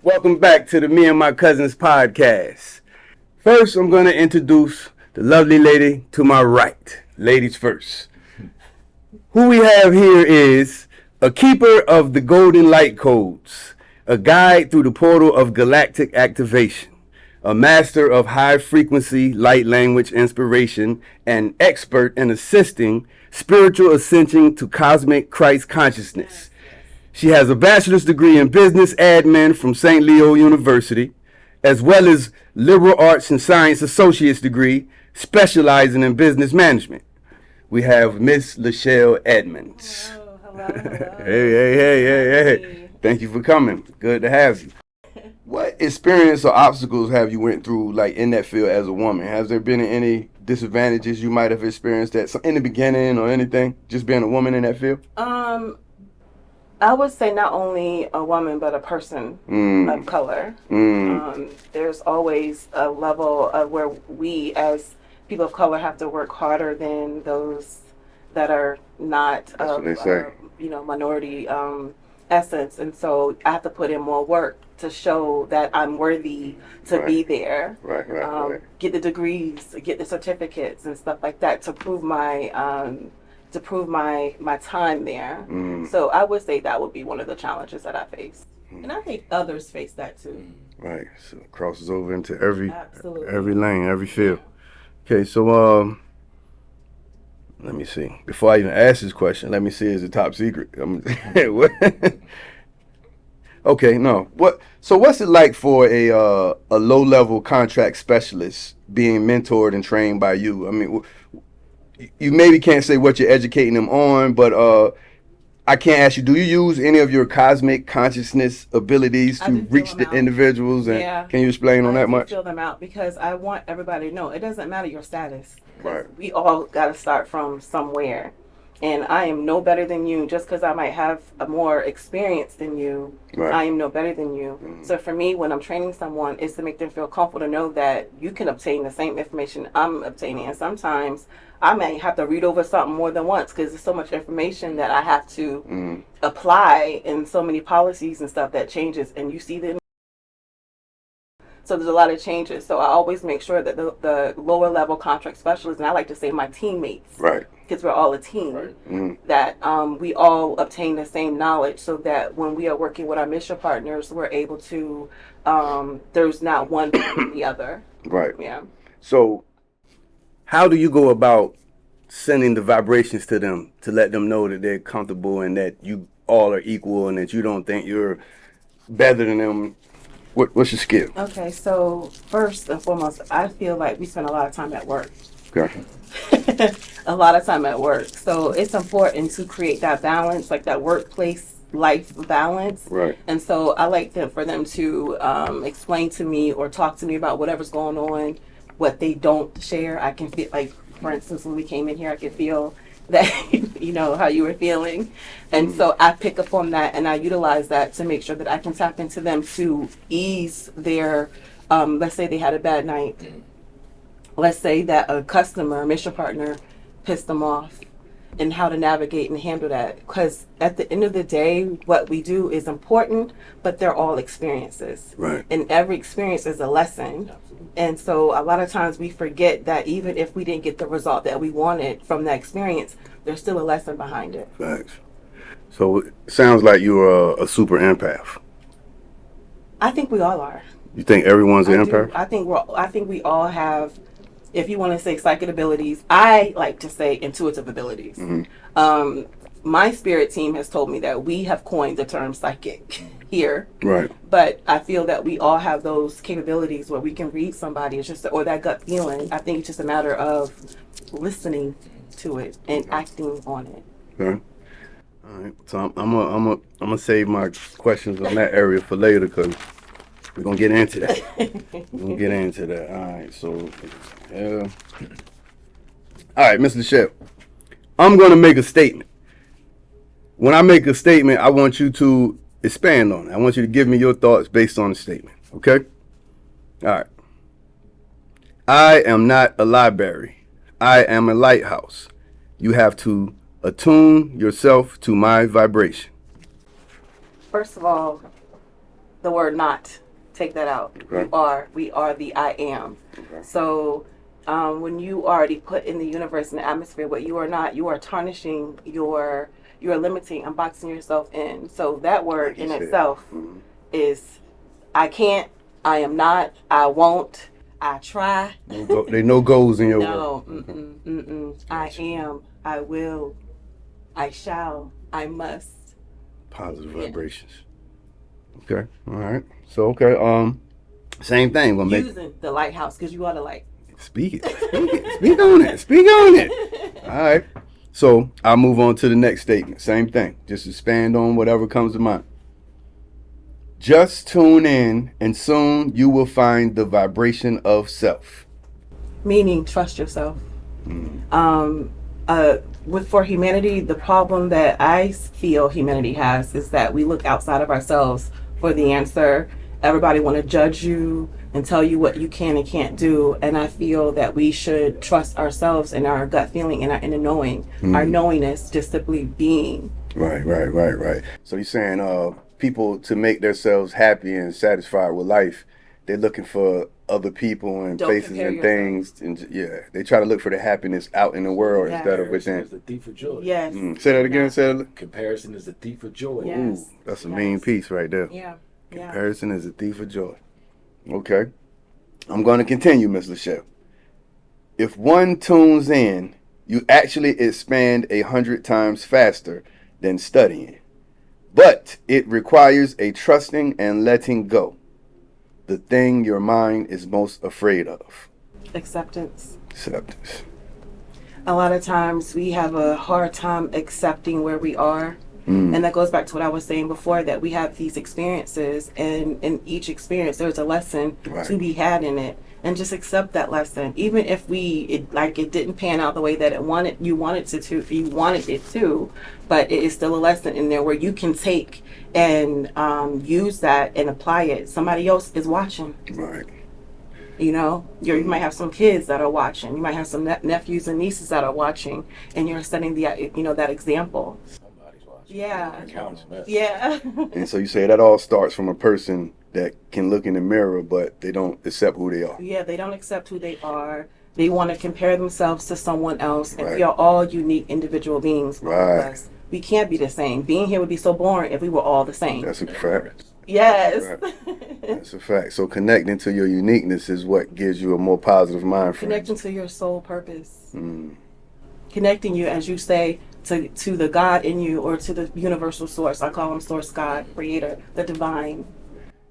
Welcome back to the Me and My Cousins podcast. First, I'm going to introduce the lovely lady to my right. Ladies first. Who we have here is a keeper of the golden light codes, a guide through the portal of galactic activation, a master of high-frequency light language inspiration, and expert in assisting spiritual ascension to cosmic Christ consciousness. She has a bachelor's degree in business admin from St. Leo University, as well as liberal arts and science associate's degree, specializing in business management. We have Miss Lachelle Edmonds. Hello. Hey. Thank you for coming. Good to have you. What experience or obstacles have you went through, like, in that field as a woman? Has there been any disadvantages you might have experienced that in the beginning or anything, just being a woman in that field? I would say not only a woman, but a person of color. There's always a level of where we, as people of color, have to work harder than those that are not of, minority essence. And so I have to put in more work to show that I'm worthy to be there. Right. Get the degrees, get the certificates and stuff like that to prove my time there. So I would say that would be one of the challenges that I face. And I think others face that too. Right. So it crosses over into every Absolutely. lane, every field. Okay, so let me see. Before I even ask this question, let me see, is it top secret? Okay, no. So what's it like for a low-level contract specialist being mentored and trained by you? I mean, you maybe can't say what you're educating them on, but I can't ask you, do you use any of your cosmic consciousness abilities to reach the individuals? And can you explain on that much? I fill them out because I want everybody to know it doesn't matter your status. Right. We all got to start from somewhere. And I am no better than you just because I might have a more experience than you. Right. I am no better than you. So for me, when I'm training someone, is to make them feel comfortable to know that you can obtain the same information I'm obtaining. And sometimes I may have to read over something more than once because there's so much information that I have to apply in so many policies and stuff that changes. And you see the So there's a lot of changes. So I always make sure that the lower level contract specialists, and I like to say my teammates, right, because we're all a team, that we all obtain the same knowledge so that when we are working with our mission partners, we're able to, there's not one than the other. Right. Yeah. So how do you go about sending the vibrations to them to let them know that they're comfortable and that you all are equal and that you don't think you're better than them? What's your skill? Okay, so first and foremost, I feel like we spend a lot of time at work. Okay. A lot of time at work. So it's important to create that balance, like that workplace life balance. Right. And so I like for them to explain to me or talk to me about whatever's going on, what they don't share. I can feel, like, for instance, when we came in here, I could feel that, you know, how you were feeling. And so I pick up on that and I utilize that to make sure that I can tap into them to ease their, let's say they had a bad night. Let's say that a customer, a mission partner, pissed them off, and how to navigate and handle that. Because at the end of the day, what we do is important, but they're all experiences. Right. And every experience is a lesson. And so a lot of times we forget that even if we didn't get the result that we wanted from that experience, there's still a lesson behind it. Thanks. So it sounds like you're a super empath. I think we all are. You think everyone's an empath? I think we all have, if you want to say psychic abilities, I like to say intuitive abilities. My spirit team has told me that we have coined the term psychic here. Right. But I feel that we all have those capabilities where we can read somebody, it's just, or that gut feeling. I think it's just a matter of listening to it and acting on it. Okay. All right. So I'm gonna save my questions on that area for later because we're gonna get into that. All right. So, yeah. All right, Mr. Shep. I'm gonna make a statement. When I make a statement, I want you to expand on it. I want you to give me your thoughts based on the statement. Okay? All right. I am not a library. I am a lighthouse. You have to attune yourself to my vibration. First of all, the word not. Take that out. Okay. We are the I am. Okay. So when you already put in the universe and the atmosphere what you are not, you are tarnishing you are limiting and boxing yourself in. So that word in itself is I can't, I am not, I won't, I try. There no goals in your word. No, I am, I will, I shall, I must. Positive vibrations. Okay. All right. So same thing. We'll using the lighthouse because you are the light. Speak it. Speak on it. Speak on it. All right. So I'll move on to the next statement. Same thing. Just expand on whatever comes to mind. Just tune in and soon you will find the vibration of self. Meaning trust yourself. For humanity, the problem that I feel humanity has is that we look outside of ourselves for the answer. Everybody want to judge you and tell you what you can and can't do. And I feel that we should trust ourselves and our gut feeling and our inner knowing. Our knowingness just simply being. Right. So you're saying people to make themselves happy and satisfied with life, they're looking for other people and places and things, and they try to look for the happiness out in the world instead of within. Comparison is the thief of joy. Yes. Say that again. Say that. Comparison is the thief of joy. Yes. Ooh, that's a mean piece right there. Yeah. Comparison is a thief of joy. Okay. I'm going to continue, Ms. Lachelle. If one tunes in, you actually expand 100 times faster than studying. But it requires a trusting and letting go. The thing your mind is most afraid of. Acceptance. Acceptance. A lot of times we have a hard time accepting where we are. And that goes back to what I was saying before, that we have these experiences, and in each experience there's a lesson to be had in it, and just accept that lesson, even if it didn't pan out the way that you wanted it to, but it is still a lesson in there where you can take and use that and apply it. Somebody else is watching. Right. You know, you might have some kids that are watching. You might have some nephews and nieces that are watching, and you're setting that example. Yeah. Yeah. And so you say that all starts from a person that can look in the mirror, but they don't accept who they are. Yeah, they don't accept who they are. They want to compare themselves to someone else. And we are all unique individual beings. Right. We can't be the same. Being here would be so boring if we were all the same. That's a fact. Yes. That's a fact. So connecting to your uniqueness is what gives you a more positive mind frame. Connecting to your soul purpose. Connecting you, as you say, to the God in you, or to the universal source. I call him source God, creator, the divine.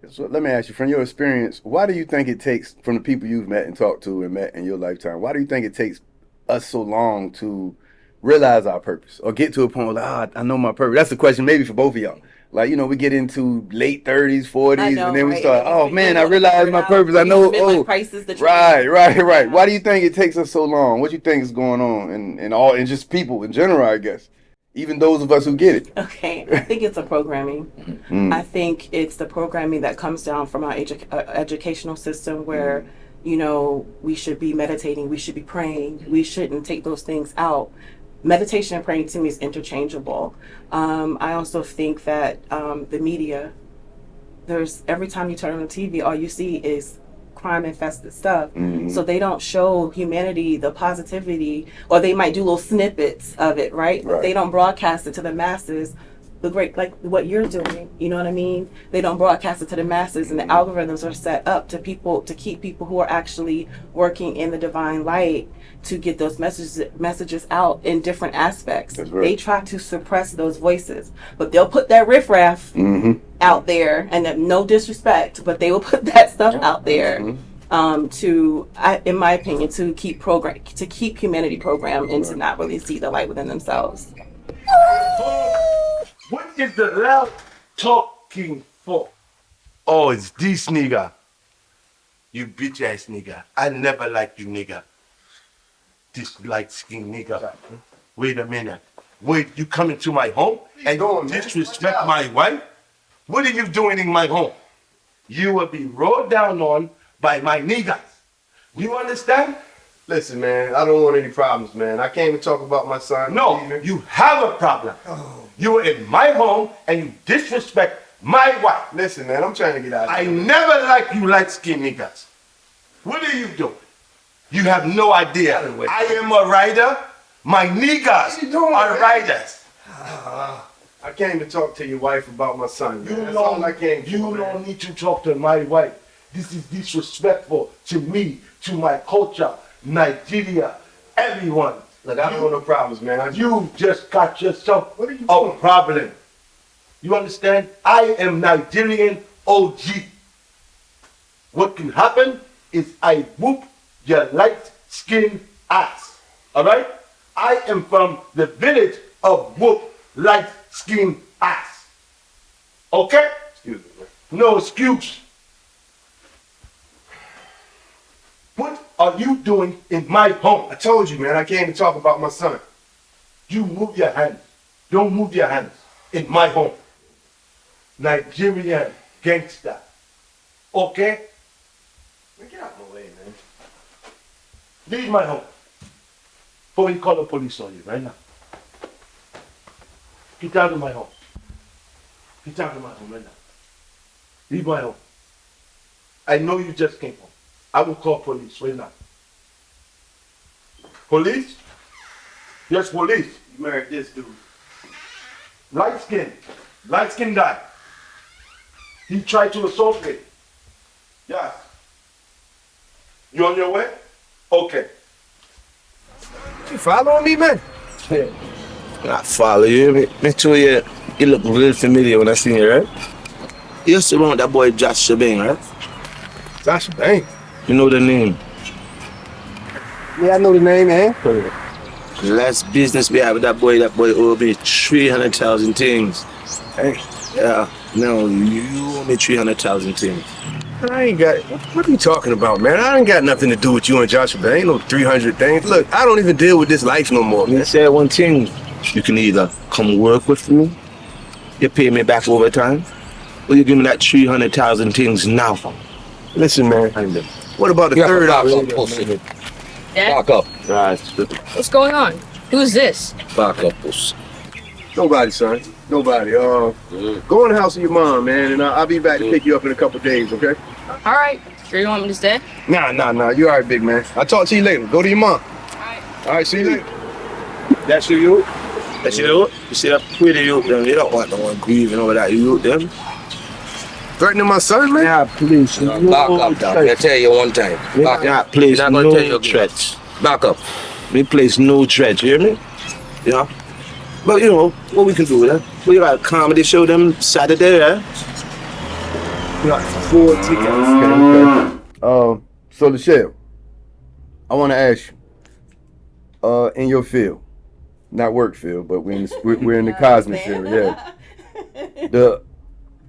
So let me ask you, from your experience, why do you think it takes, from the people you've met and talked to and met in your lifetime, why do you think it takes us so long to realize our purpose or get to a point where, I know my purpose? That's a question maybe for both of y'all. Like, we get into late 30s, 40s, and then we start, I realized my purpose. I know, right. Why do you think it takes us so long? What do you think is going on and just people in general, I guess? Even those of us who get it. Okay, I think it's a programming. I think it's the programming that comes down from our educational system where, we should be meditating, we should be praying, we shouldn't take those things out. Meditation and praying to me is interchangeable. I also think that the media, every time you turn on the TV, all you see is crime-infested stuff. So they don't show humanity the positivity, or they might do little snippets of it, right? But they don't broadcast it to the masses. Like what you're doing, you know what I mean? They don't broadcast it to the masses, and the algorithms are set up to keep people who are actually working in the divine light to get those messages out in different aspects. They try to suppress those voices, but they'll put that riffraff out there, and no disrespect, but they will put that stuff out there in my opinion, to keep humanity programmed and to not really see the light within themselves. What is the loud talking for? Oh, it's this nigga. You bitch ass nigga. I never liked you nigga. This light skinned nigga. Wait a minute. Wait, you come into my home and disrespect my wife? What are you doing in my home? You will be rolled down on by my niggas. You understand? Listen, man, I don't want any problems, man. I came to talk about my son. No, you have a problem. You are in my home and you disrespect My wife. Listen, man, I'm trying to get out of I here. never like you light skinned niggas. What are you doing? You have no idea. I am a rider. My niggas What you doing, are man? riders. I came to talk to your wife about my son. You Man. That's all I came for. you man. don't need to talk to my wife. This is disrespectful to me, to my culture, Nigeria, everyone. Look, I don't want no problems, man. You just got yourself What are you a doing? problem. You understand? I am Nigerian OG. What can happen is I whoop your light skin ass. Alright? I am from the village of whoop light skin ass. Okay? Excuse me, man. No excuse. What are you doing in my home? I told you, man, I came to talk about my son. You move your hands. Don't move your hands in my home. Nigerian gangster. Okay? Man, get out of my way, man. Leave my home. Before you call the police on you right now. Get out of my home. Get out of my home right now. Leave my home. I know you just came home. I will call police right now. Police? Yes, police. You married this dude. Light skin. Light skin guy. He tried to assault me. Yes. You on your way? Okay. You following me, man? I follow you. Make sure you look real familiar when I see you, right? You used to run with that boy Josh Shabang, right? Josh Banks. You know the name. Yeah, I know the name, man. The last business we had with that boy owed me 300,000 things. Hey, Yeah, no, you owe me 300,000 things. I ain't got. What are you talking about, man? I ain't got nothing to do with you and Joshua. There ain't no 300 things. Look, I don't even deal with this life no more, Me man. say one thing. You can either come work with me, you pay me back overtime, or you give me that 300,000 things now. Listen, man. What about the third option? Dad, Back up. Right. what's going on? Who's this? Back up, puss. Nobody, son. Nobody. Go in the house of your mom, man, and I'll be back to pick you up in a couple days, okay? All right. Sure you want me to stay? Nah. You all right, big man. I'll talk to you later. Go to your mom. All right, see you later. That's you. That's you. You see that pretty youth them? You don't want no one grieving over that youth them. Threatening my son, man? Yeah, please. Back up, dog. I tell you one time. Back Yeah, up. please. You're not gonna tell you No again. threats. Back up. Me place no threats. You hear me? Yeah. But you know what we can do, eh? We got a comedy show them Saturday, eh? We got 4 tickets. Okay. So Michelle, I want to ask you, in your field, not work field, but we're in the cosmic field, yeah.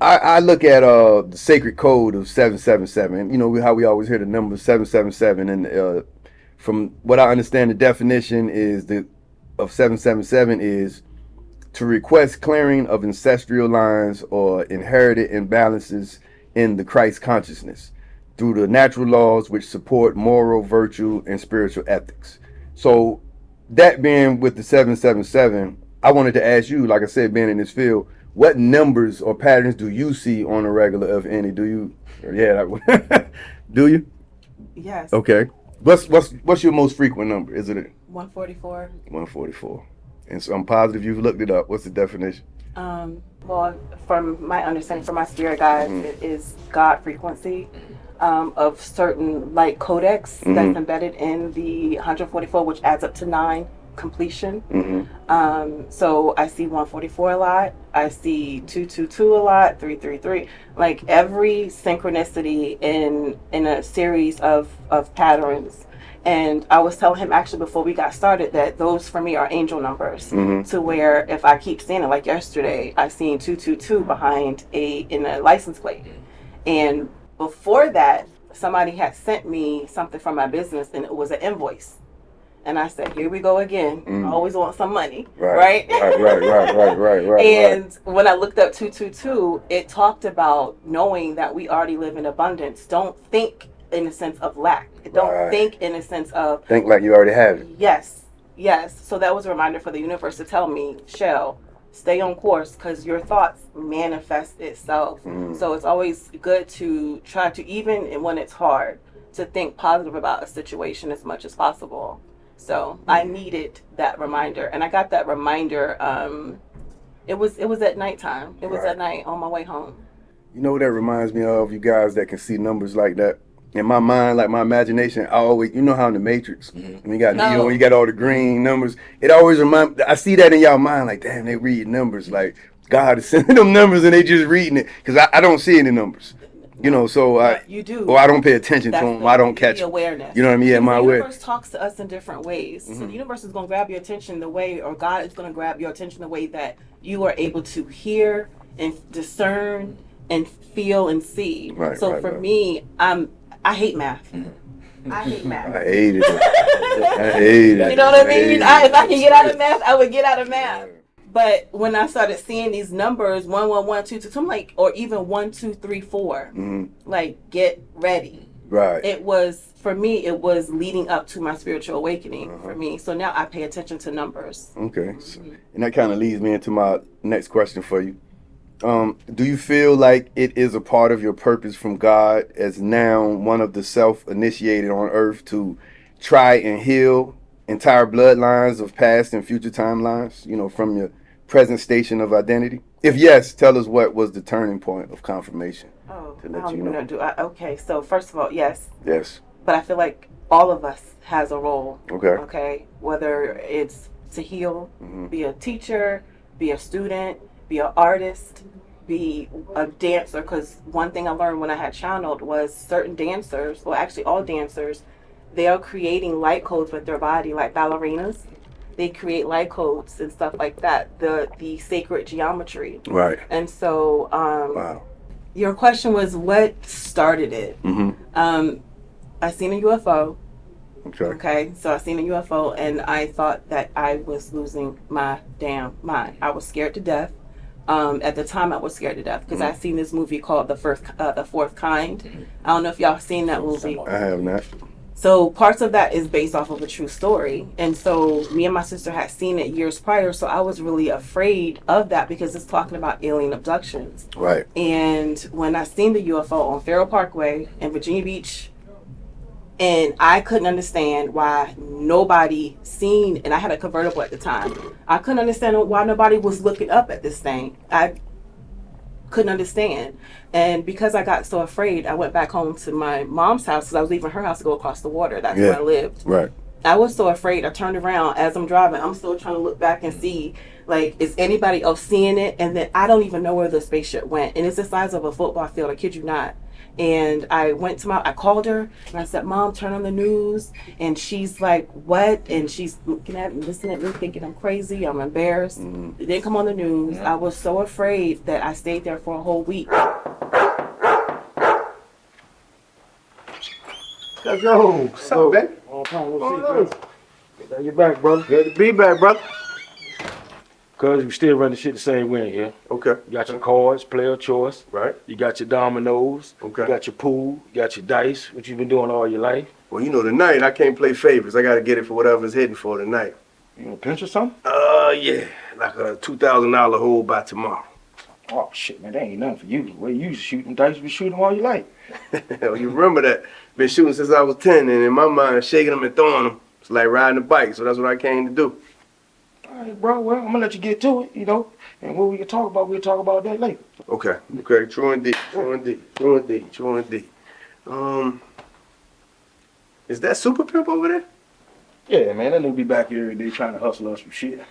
I look at the sacred code of 777. You know how we always hear the number 777, and from what I understand, the definition is of 777 is to request clearing of ancestral lines or inherited imbalances in the Christ consciousness through the natural laws which support moral, virtue, and spiritual ethics. So that being with the 777, I wanted to ask you, like I said, being in this field, what numbers or patterns do you see on a regular, if any? Do you? Yeah, do you? Yes. Okay. What's your most frequent number? Is it 144. 144? And so I'm positive you've looked it up. What's the definition? Well, from my understanding, from my spirit guides, it is God frequency of certain light codex that's embedded in the 144, which adds up to 9 completion. So I see 144 a lot. I see 222 a lot. 333. Like every synchronicity in a series of patterns. And I was telling him actually before we got started that those for me are angel numbers. To where if I keep seeing it, like yesterday, I seen 222 behind in a license plate. And before that, somebody had sent me something from my business, and it was an invoice. And I said, here we go again. I always want some money, right? Right. And when I looked up 222, it talked about knowing that we already live in abundance. Don't think in the sense of lack. Don't think in a sense of Think like you already have it. yes. So that was a reminder for the universe to tell me, Shell, stay on course, because your thoughts manifest itself. So it's always good to try to, even when it's hard, to think positive about a situation as much as possible. So I needed that reminder, and I got that reminder. It was at nighttime. It was at night on my way home. You know what that reminds me of? You guys that can see numbers like that. In my mind, like my imagination, I always, you know how in the Matrix, when you got Dion, you got all the green numbers. It always reminds. I see that in y'all mind, like, damn, they read numbers. Like God is sending them numbers, and they just reading it, because I don't see any numbers. You know, so you do. Or I don't pay attention to them. I don't catch the awareness. You know what I mean? Yeah, my awareness. The awareness. universe talks to us in different ways. So the universe is going to grab your attention the way, or God is going to grab your attention the way that you are able to hear and discern and feel and see. Right, so for me, I hate math. I hate math. I hated it. I hated it. You know what I mean? If I can get out of math, I would get out of math. But when I started seeing these numbers, 1, 1, 1, 2, 2, I'm like, or even 1, 2, 3, 4, like, get ready. Right. It was, for me, it was leading up to my spiritual awakening for me. So now I pay attention to numbers. Okay. So, and that kind of leads me into my next question for you. Do you feel like it is a part of your purpose from God, as now one of the self-initiated on earth, to try and heal entire bloodlines of past and future timelines, you know, from your present station of identity? If yes, tell us what was the turning point of confirmation. To let you know. Okay, so first of all, yes. Yes. But I feel like all of us has a role. Okay. Okay. Whether it's to heal, be a teacher, be a student, be an artist, be a dancer. Because one thing I learned when I had channeled was certain dancers, well, actually all dancers, they are creating light codes with their body, like ballerinas. They create light codes and stuff like that. The sacred geometry. Right. And so, Wow. Your question was what started it. I seen a UFO. Okay, so I seen a UFO, and I thought that I was losing my damn mind. I was scared to death. At the time, I was scared to death because I seen this movie called the Fourth Kind. I don't know if y'all seen that movie. I have not. So parts of that is based off of a true story. And so me and my sister had seen it years prior. So I was really afraid of that because it's talking about alien abductions. Right. And when I seen the UFO on Farrell Parkway in Virginia Beach, and I couldn't understand why nobody seen, and I had a convertible at the time. I couldn't understand why nobody was looking up at this thing. I couldn't understand. And because I got so afraid, I went back home to my mom's house because I was leaving her house to go across the water. That's where I lived. Right. I was so afraid. I turned around as I'm driving. I'm still trying to look back and see, like, is anybody else seeing it? And then I don't even know where the spaceship went. And it's the size of a football field. I kid you not. And I called her and I said, Mom, turn on the news. And she's like, what? And she's looking at me, listening at me, thinking I'm crazy. I'm embarrassed. It didn't come on the news. I was so afraid that I stayed there for a whole week. Let's go. What's up, baby? You're back, brother. Good to be back, brother. Cause we still run the shit the same way here. Okay. You got your cards, player choice. Right. You got your dominoes. Okay. You got your pool. You got your dice, which you've been doing all your life. Well, you know, tonight I can't play favorites. I got to get it for whatever's hitting for tonight. You want a pinch or something? Yeah. Like a $2,000 hold by tomorrow. Oh, shit, man, that ain't nothing for you. Well, you shooting dice, you been shooting all your life. You remember that. Been shooting since I was 10, and in my mind, shaking them and throwing them. It's like riding a bike, so that's what I came to do. All right, bro, well, I'm gonna let you get to it, you know. And what we can talk about, we'll talk about that later. Okay. True indeed. Is that Super Pimp over there? Yeah, man, that nigga be back here every day trying to hustle us some shit.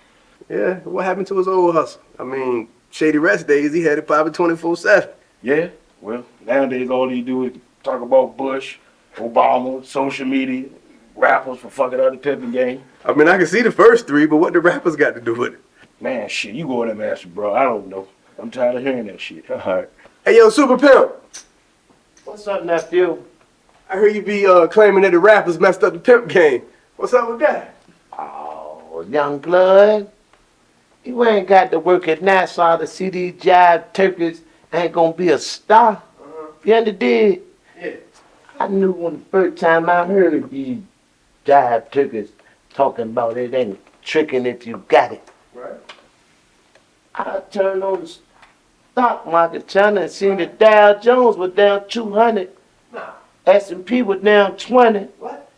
Yeah. What happened to his old hustle? I mean, Shady Rest days, he had it probably 24/7. Yeah, well, nowadays all he do is talk about Bush, Obama, social media, rappers for fucking other pimping game. I mean, I can see the first three, but what the rappers got to do with it? Man, shit, you go in there, master, bro. I don't know. I'm tired of hearing that shit. All right. Hey, yo, Super Pimp. What's up, nephew? I heard you be claiming that the rappers messed up the pimp game. What's up with that? Oh, young blood. You ain't got to work at Nassau to see these jive turkeys ain't gonna be a star. You understand? Yeah. I knew when the first time I heard these jive turkeys talking about it ain't tricking if you got it. Right. I turned on the stock market channel and seen the Dow Jones was down 200. S&P was down 20. What?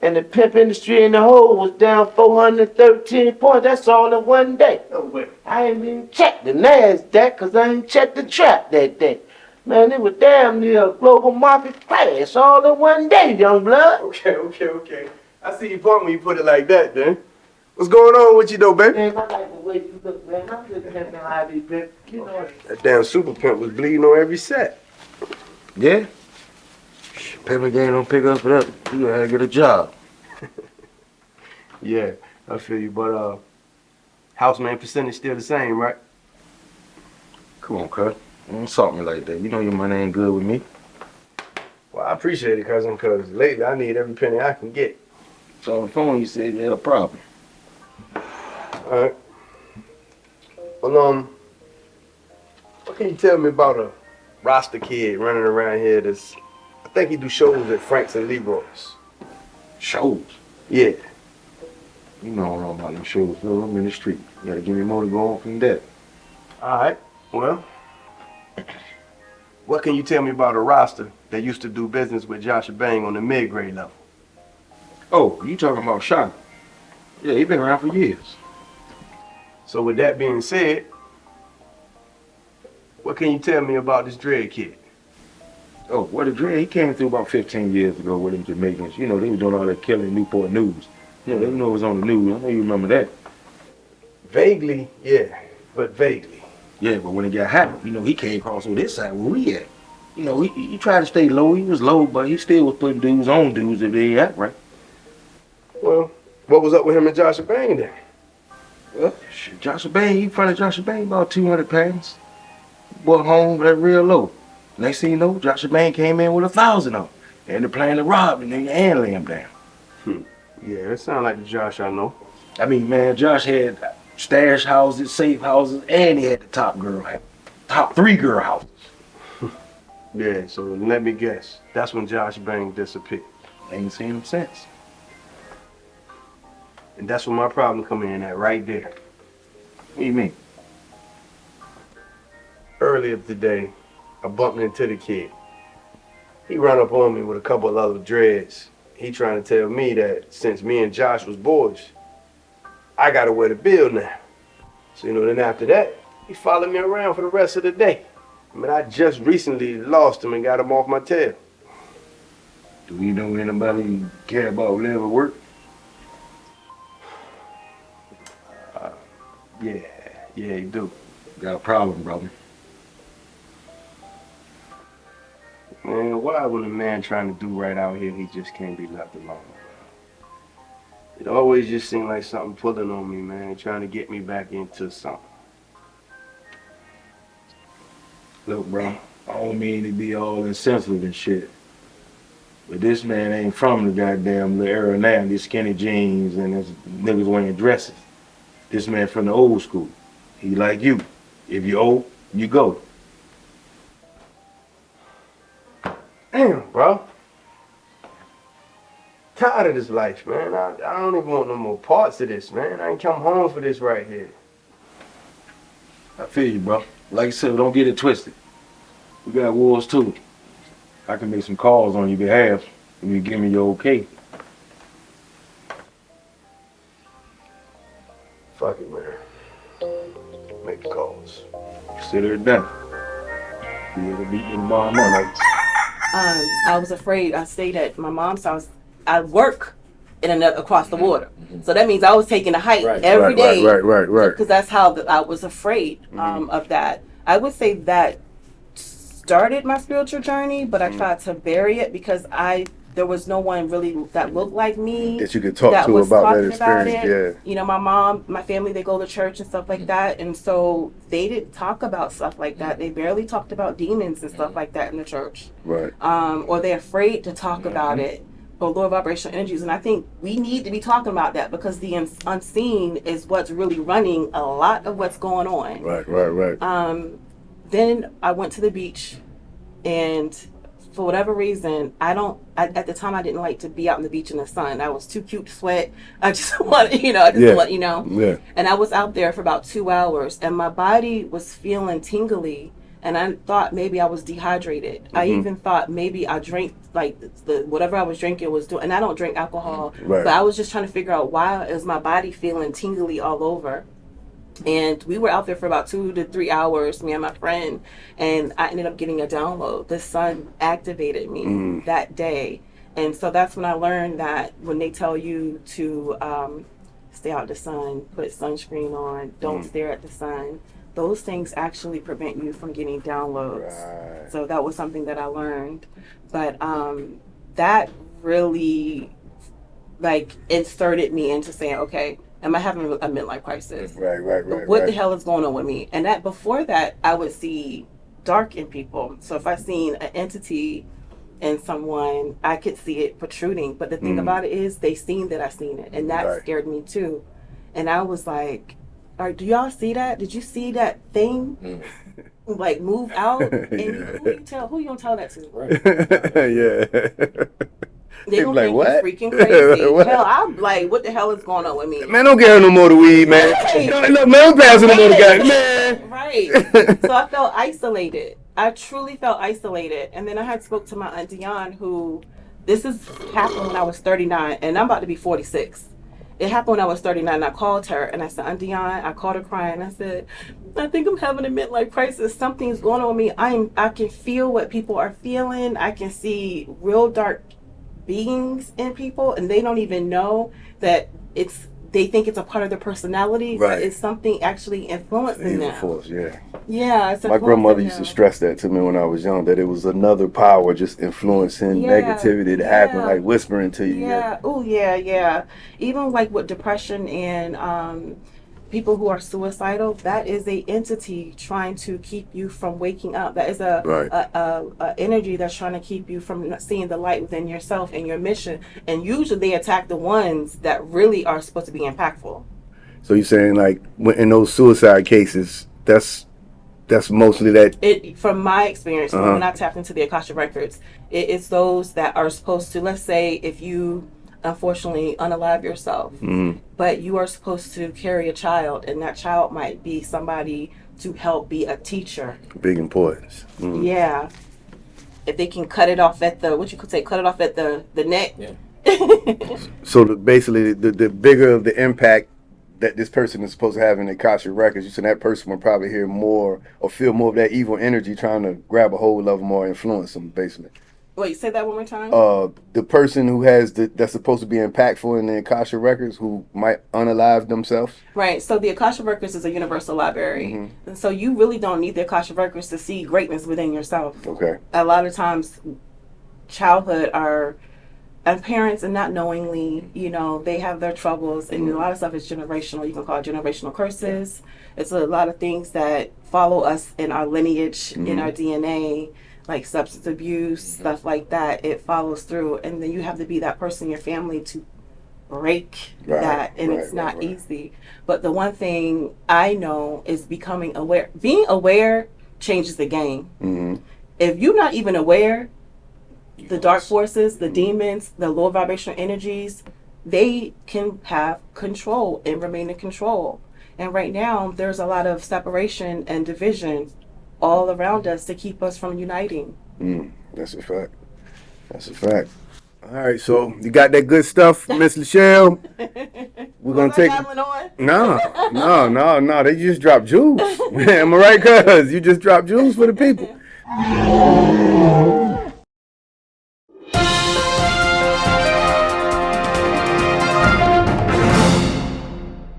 And the pimp industry in the whole was down 413 points. That's all in one day. No way. I ain't even checked the NASDAQ because I ain't checked the trap that day. Man, it was damn near a global market crash all in one day, young blood. Okay. I see your point when you put it like that, then. What's going on with you, though, baby? Man, I like the way you look, man. I'm just pimping how they pimp. You know it. That damn super pimp was bleeding on every set. Yeah? Paper game don't pick up for that. You gotta get a job. Yeah, I feel you, but houseman percentage still the same, right? Come on, cuz. Don't insult me like that. You know your money ain't good with me. Well, I appreciate it, cousin, because lately I need every penny I can get. So on the phone you said you had a problem. All right. Well, what can you tell me about a roster kid running around here that's, I think he do shows at Frank's and Leroy's. Shows? Yeah. You know I don't know about them shows, though. I'm in the street. You gotta give me more to go on from that. All right. Well, what can you tell me about a roster that used to do business with Joshua Bang on the mid-grade level? Oh, you talking about Shaka? Yeah, he been around for years. So with that being said, what can you tell me about this Dread kid? Oh, what a dread. He came through about 15 years ago with them Jamaicans. You know, they were doing all that killing in Newport News. Yeah, they know it was on the news. I know you remember that. Vaguely, yeah, but vaguely. Yeah, but when it got hot, you know, he came across on this side where we at. You know, he tried to stay low. He was low, but he still was putting dudes on dudes if they act right. Well, what was up with him and Joshua Bang then? Well, shit, Joshua Bang, he fronted Joshua Bang about 200 pounds. Boy home, that real low. Next thing you know, Joshua Bang came in with 1,000 on. And they're planning to rob him and lay him down. Yeah, that sounds like the Josh I know. I mean, man, Josh had stash houses, safe houses, and he had the top 3 girl houses. Yeah, so let me guess. That's when Josh Bang disappeared. Ain't seen him since. And that's where my problem come in at, right there. What do you mean? Earlier today, I bumped into the kid. He run up on me with a couple of other dreads. He trying to tell me that since me and Josh was boys, I gotta wear the bill now. So, then after that, he followed me around for the rest of the day. I mean, I just recently lost him and got him off my tail. Do you know anybody care about live or work? Yeah, he do. Got a problem, brother. Man, why when a man trying to do right out here, he just can't be left alone? It always just seemed like something pulling on me, man, trying to get me back into something. Look, bro, I don't mean to be all insensitive and shit. But this man ain't from the goddamn little era now, these skinny jeans and this niggas wearing dresses. This man from the old school. He like you. If you old, you go. Damn, bro. Tired of this life, man. I don't even want no more parts of this, man. I ain't come home for this right here. I feel you, bro. Like I said, don't get it twisted. We got wars too. I can make some calls on your behalf if you give me your okay. Fuck it, man. Make the calls. Consider it done. Be able to meet them tomorrow morning. I was afraid. I stayed at my mom's house. I work in another across the water, so that means I was taking a hike every day. Right. Because that's how I was afraid of that. I would say that started my spiritual journey, but I tried to bury it because there was no one really that looked like me That you could talk that to was about that talking about experience. it. You know, my mom, my family, they go to church and stuff like that, and so they didn't talk about stuff like that. They barely talked about demons and stuff like that in the church. Right. Or they're afraid to talk about it, or lower vibrational energies. And I think we need to be talking about that because the unseen is what's really running a lot of what's going on. Right. Then I went to the beach and for whatever reason, at the time I didn't like to be out on the beach in the sun. I was too cute to sweat. I just wanted, Yeah. And I was out there for about 2 hours, and my body was feeling tingly, and I thought maybe I was dehydrated. I even thought maybe I drank, like, the whatever I was drinking was doing, and I don't drink alcohol, but I was just trying to figure out why is my body feeling tingly all over. And we were out there for about 2 to 3 hours, me and my friend, and I ended up getting a download. The sun activated me that day. And so that's when I learned that when they tell you to stay out the sun, put sunscreen on, don't stare at the sun, those things actually prevent you from getting downloads. Right. So that was something that I learned. But that really, like, inserted me into saying, okay, am I having a midlife crisis? Right. What the hell is going on with me? And that before that, I would see dark in people. So if I seen an entity in someone, I could see it protruding. But the thing about it is, they seen that I seen it, and that scared me too. And I was like, "All right, do y'all see that? Did you see that thing like move out?" And who you gonna tell that to? Yeah. They gonna like, think what? you're freaking crazy. Hell, I'm like, what the hell is going on with me? Man, don't get her no more to weed, man. Look, man, I'm passing no more to guys, man. Right. So I felt isolated. I truly felt isolated. And then I had spoke to my aunt Dion, who, this is happened when I was 39, and I'm about to be 46. It happened when I was 39. I called her and I said, Aunt Dion, I called her crying. I said, I think I'm having a midlife crisis. Something's going on with me. I can feel what people are feeling. I can see real dark beings in people, and they don't even know that they think it's a part of their personality, but it's something actually influencing them. Force, yeah. Yeah, my grandmother used to stress that to me when I was young, that it was another power just influencing negativity to happen, like whispering to you. Yeah. Oh, yeah. Even like with depression and people who are suicidal, that is a entity trying to keep you from waking up. That is a energy that's trying to keep you from seeing the light within yourself and your mission. And usually they attack the ones that really are supposed to be impactful. So you're saying, like, in those suicide cases, that's mostly that. From my experience, when I tapped into the Akasha records, it's those that are supposed to, let's say, if you unfortunately unalive yourself, but you are supposed to carry a child, and that child might be somebody to help be a teacher. Big importance. Yeah. If they can cut it off at the neck. Yeah. So basically, the bigger the impact that this person is supposed to have in the Akasha records, you said that person will probably hear more or feel more of that evil energy trying to grab a hold of them or influence them, basically. Wait, say that one more time. The person who has that's supposed to be impactful in the Akasha records, who might unalive themselves. Right. So the Akasha records is a universal library, and so you really don't need the Akasha records to see greatness within yourself. Okay. A lot of times, childhood and parents, and not knowingly, they have their troubles, and a lot of stuff is generational. You can call it generational curses. It's a lot of things that follow us in our lineage, in our DNA. Like substance abuse, stuff like that, it follows through, and then you have to be that person in your family to break that, and it's not easy. But the one thing I know is becoming aware. Being aware changes the game. If you're not even aware, the dark forces, the demons, the low vibrational energies, they can have control and remain in control. And right now, there's a lot of separation and division all around us to keep us from uniting. That's a fact. All right, so you got that good stuff, Miss Lachelle. We're gonna take. No. They just dropped jewels. Am I right, cuz? You just dropped jewels for the people.